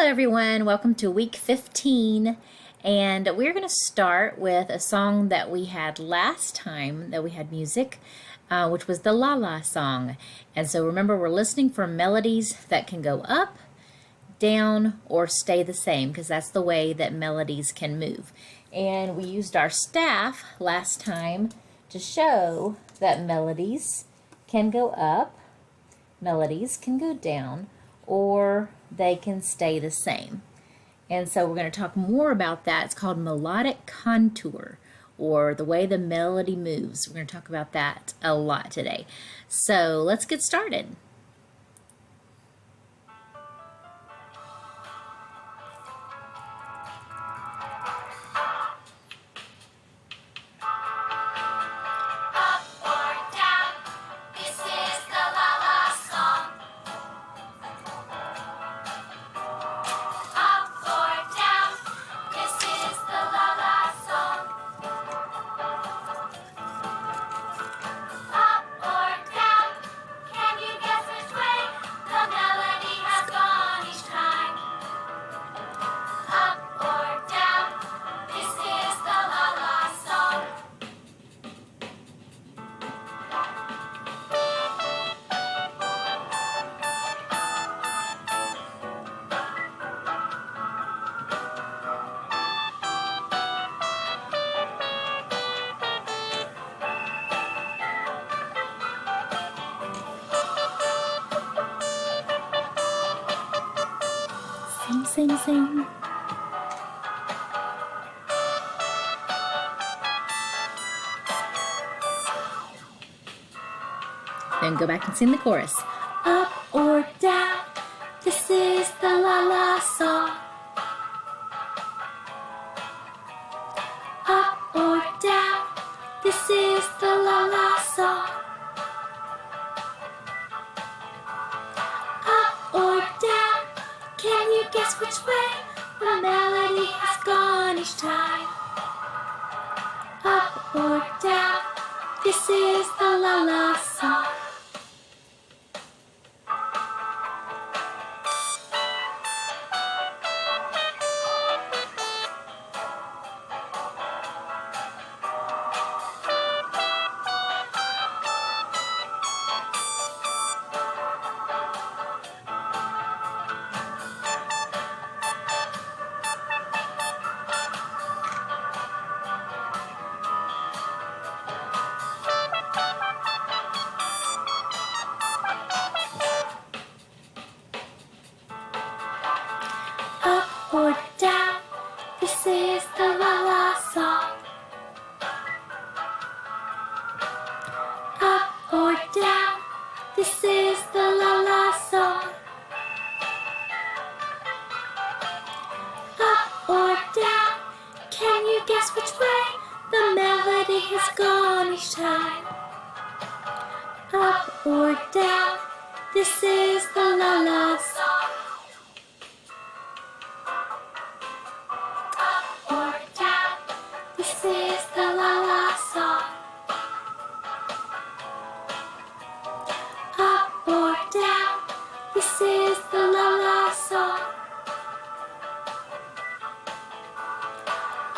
everyone. Welcome to week 15. And we're going to start with a song that we had last time that we had music, which was the La La song. And so remember, we're listening for melodies that can go up, down, or stay the same, because that's the way that melodies can move. And we used our staff last time to show that melodies can go up, melodies can go down, or they can stay the same. And so we're going to talk more about that. It's called melodic contour, or the way the melody moves. We're going to talk about that a lot today. So let's get started. Sing, sing. Then go back and sing the chorus. Up or down, this is the La La song. Up or down, this is the La La song. Up or down, can you guess which way the melody has gone each time? Up or down, this is the La La song. Up or down, this is the La La song. Up or down, this is the La La song. Up or down, can you guess which way the melody has gone each time? Up or down, this is the La La song. This is the La La song. Up or down, this is the La La song.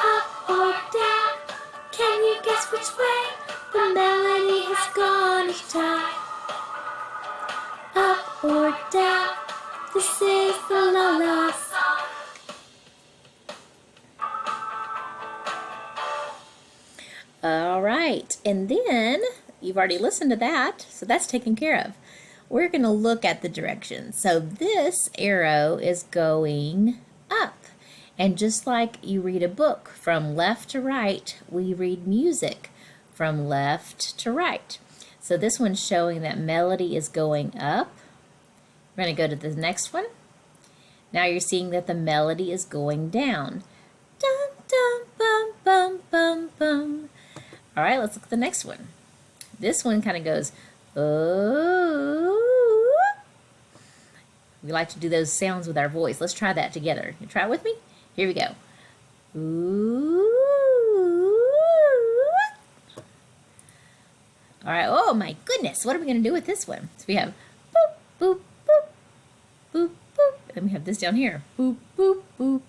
Up or down, can you guess which way the melody has gone each time? Up or down, this is the La La song. All right, and then you've already listened to that, so that's taken care of. We're going to look at the directions. So this arrow is going up. And just like you read a book from left to right, we read music from left to right. So this one's showing that melody is going up. We're going to go to the next one. Now you're seeing that the melody is going down. Dum, dum, bum, bum, bum, bum. All right, let's look at the next one. This one kind of goes, oh. We like to do those sounds with our voice. Let's try that together. You try it with me? Here we go. Ooh. All right, oh my goodness, what are we going to do with this one? So we have boop, boop, boop, boop, boop, Then we have this down here. Boop, boop, boop.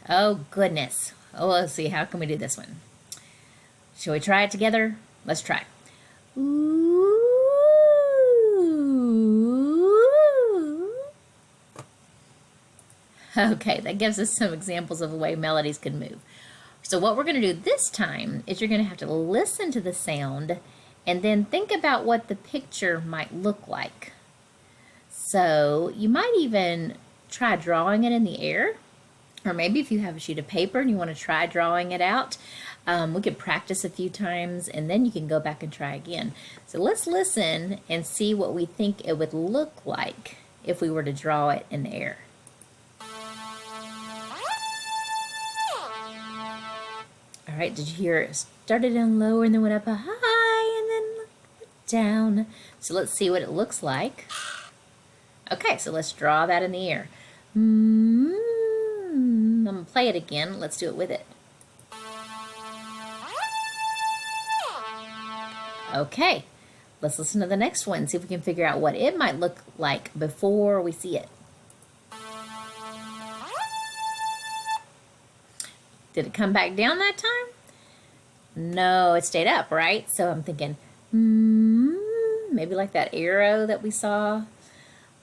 Oh, goodness. Oh, let's see. How can we do this one? Shall we try it together? Let's try. Ooh. Okay, that gives us some examples of the way melodies can move. So what we're going to do this time is you're going to have to listen to the sound and then think about what the picture might look like. So you might even try drawing it in the air, or maybe if you have a sheet of paper and you want to try drawing it out, we could practice a few times and then you can go back and try again. So let's listen and see what we think it would look like if we were to draw it in the air. All right, did you hear it started down lower and then went up a high and then down? So let's see what it looks like. Okay, so let's draw that in the air. I'm gonna play it again. Let's do it with it. Okay, let's listen to the next one, see if we can figure out what it might look like before we see it. Did it come back down that time? No, it stayed up, right? So I'm thinking, maybe like that arrow that we saw.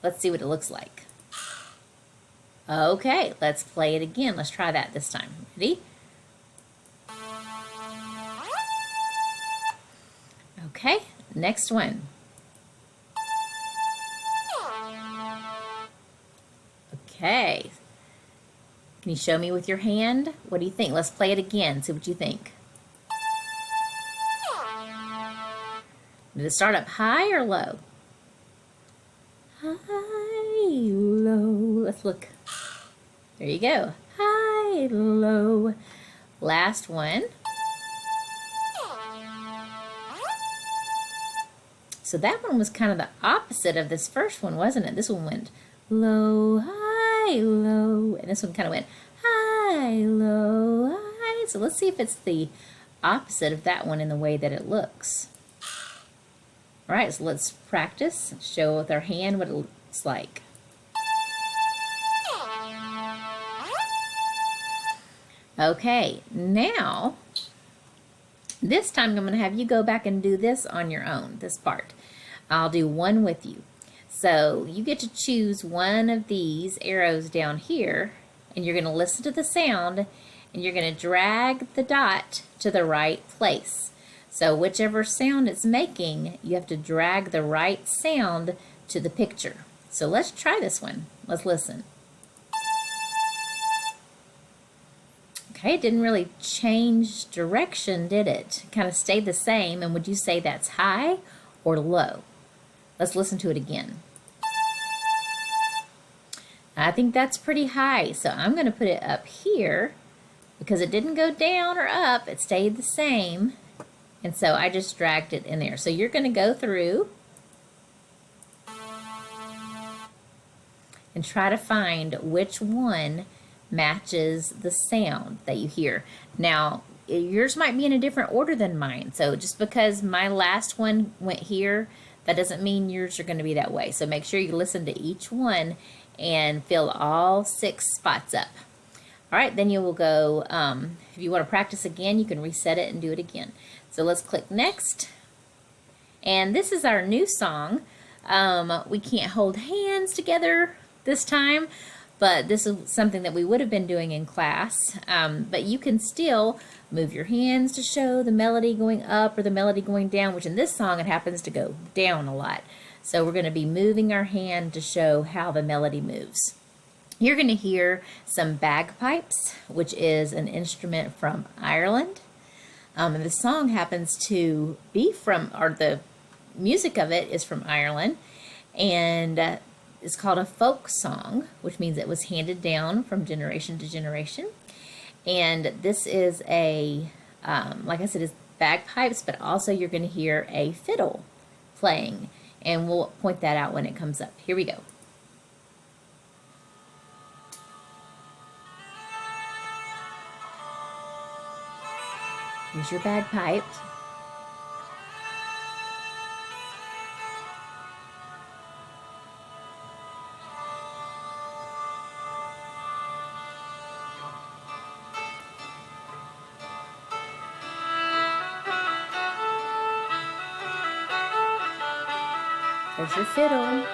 Let's see what it looks like. Okay, let's play it again. Let's try that this time. Ready? Okay, next one. Okay. Can you show me with your hand? What do you think? Let's play it again. See what you think. Did it start up high or low? High, low. Let's look. There you go. High, low. Last one. So that one was kind of the opposite of this first one, wasn't it? This one went low, high, low. And this one kind of went high, low, high. So let's see if it's the opposite of that one in the way that it looks. All right, so let's practice. Show with our hand what it looks like. Okay, now, this time I'm going to have you go back and do this on your own, this part. I'll do one with you. So you get to choose one of these arrows down here, and you're going to listen to the sound, and you're going to drag the dot to the right place. So whichever sound it's making, you have to drag the right sound to the picture. So let's try this one. Let's listen. Okay, it didn't really change direction, did it? It kind of stayed the same. And would you say that's high or low? Let's listen to it again. I think that's pretty high, so I'm going to put it up here because it didn't go down or up. It stayed the same. And so I just dragged it in there. So you're going to go through and try to find which one matches the sound that you hear. Now, yours might be in a different order than mine. So just because my last one went here, that doesn't mean yours are going to be that way. So make sure you listen to each one and fill all 6 spots up. All right, then you will go, if you want to practice again, you can reset it and do it again. So let's click next. And this is our new song. We can't hold hands together this time, but this is something that we would have been doing in class. But you can still move your hands to show the melody going up or the melody going down, which in this song it happens to go down a lot. So we're going to be moving our hand to show how the melody moves. You're going to hear some bagpipes, which is an instrument from Ireland. And the song happens to be from, or the music of it is from Ireland. And it's called a folk song, which means it was handed down from generation to generation. And this is a, like I said, it's bagpipes, but also you're going to hear a fiddle playing. And we'll point that out when it comes up. Here we go. Here's your bagpipe. There's your fiddle.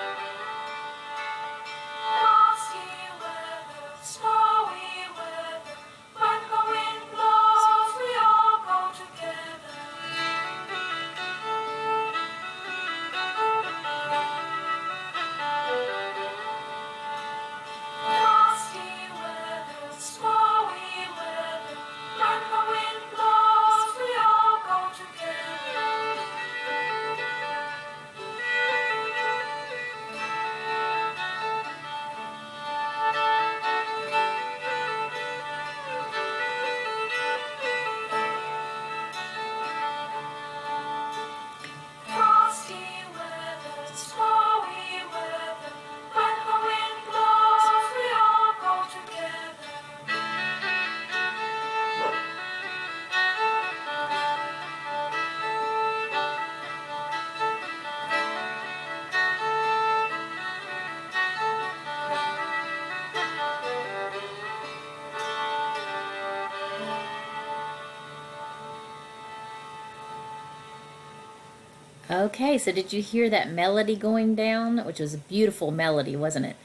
Okay, so did you hear that melody going down? Which was a beautiful melody, wasn't it?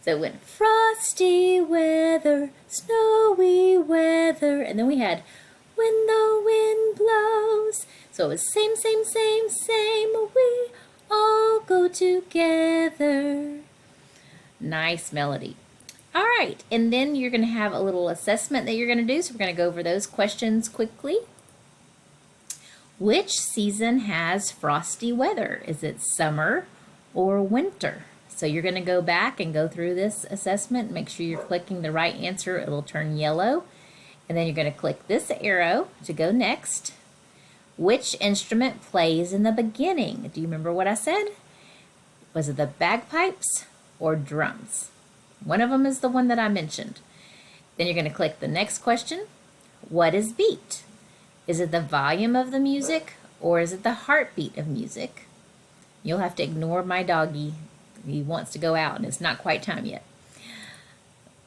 So it went frosty weather, snowy weather, and then we had when the wind blows. So it was same, same, same, same, we all go together. Nice melody. All right, and then you're going to have a little assessment that you're going to do. So we're going to go over those questions quickly. Which season has frosty weather? Is it summer or winter? So you're going to go back and go through this assessment. Make sure you're clicking the right answer. It'll turn yellow. And then you're going to click this arrow to go next. Which instrument plays in the beginning? Do you remember what I said? Was it the bagpipes or drums? One of them is the one that I mentioned. Then you're going to click the next question. What is beat? Is it the volume of the music or is it the heartbeat of music? You'll have to ignore my doggy. He wants to go out and it's not quite time yet.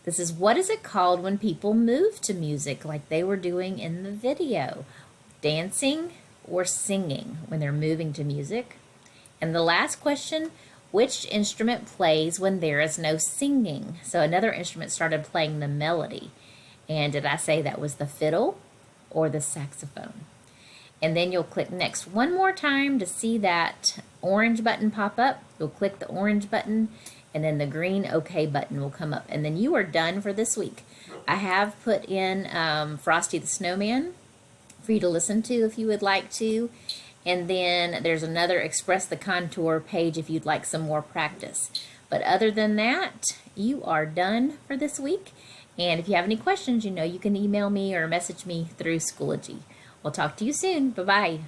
This is what is it called when people move to music like they were doing in the video? Dancing or singing when they're moving to music? And the last question, which instrument plays when there is no singing? So another instrument started playing the melody. And did I say that was the fiddle or the saxophone? And then you'll click next one more time to see that orange button pop up. You'll click the orange button and then the green OK button will come up. And then you are done for this week. I have put in Frosty the Snowman for you to listen to if you would like to. And then there's another Express the Contour page if you'd like some more practice. But other than that, you are done for this week. And if you have any questions, you know you can email me or message me through Schoology. We'll talk to you soon. Bye-bye.